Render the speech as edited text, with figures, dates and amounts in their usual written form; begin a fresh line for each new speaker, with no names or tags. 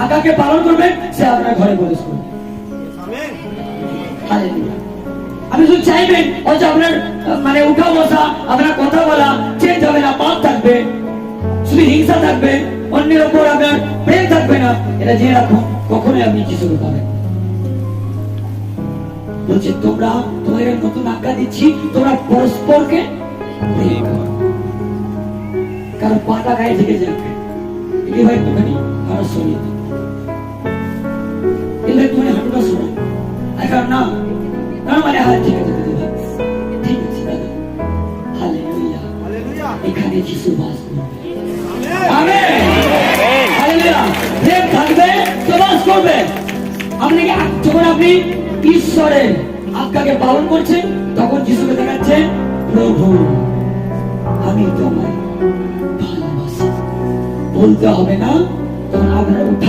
আজ্ঞাকে পালন করবেন, সে আপনার ঘরে প্রবেশ করবে। হালেলুয়া। আপনি শুধু চাইবেন, হয়তো আপনার মানে উঠা বসা, আপনার কথা বলা চেঞ্জ হবে না, পাপ থাকবে, শুধু হিংসা থাকবে, অন্যের উপর আপনার প্রেম থাকবে না। এটা জেনে রাখুন, কখনোই আপনি যিশুকে পাবেন। বলছে তোমরা, তোমাদের নতুন আজ্ঞা দিচ্ছি, তোমরা পরস্পরকে প্রেম করো। কারণ পাটা গায়ে থেকে যাবে, এটি হয় একটুখানি হাঁটা সরিয়ে দেবে, এলে একটুখানি হাঁটুটা সরাই। কারণ না, না মানে হাত ঠিক আছে, ঠিক আছে দাদা। হালেলুয়া। এখানে যিশু বাস করবে। আমেন। হালেলুয়া। প্রেম থাকবে তো বাস করবে। আপনাকে যখন আপনি ঈশ্বরের আজ্ঞাকে পালন করছেন, তখন যিশুকে দেখাচ্ছেন, প্রভু আমি তোমায় ভালোবাসি। বলতে হবে না, তখন আপনার উঠা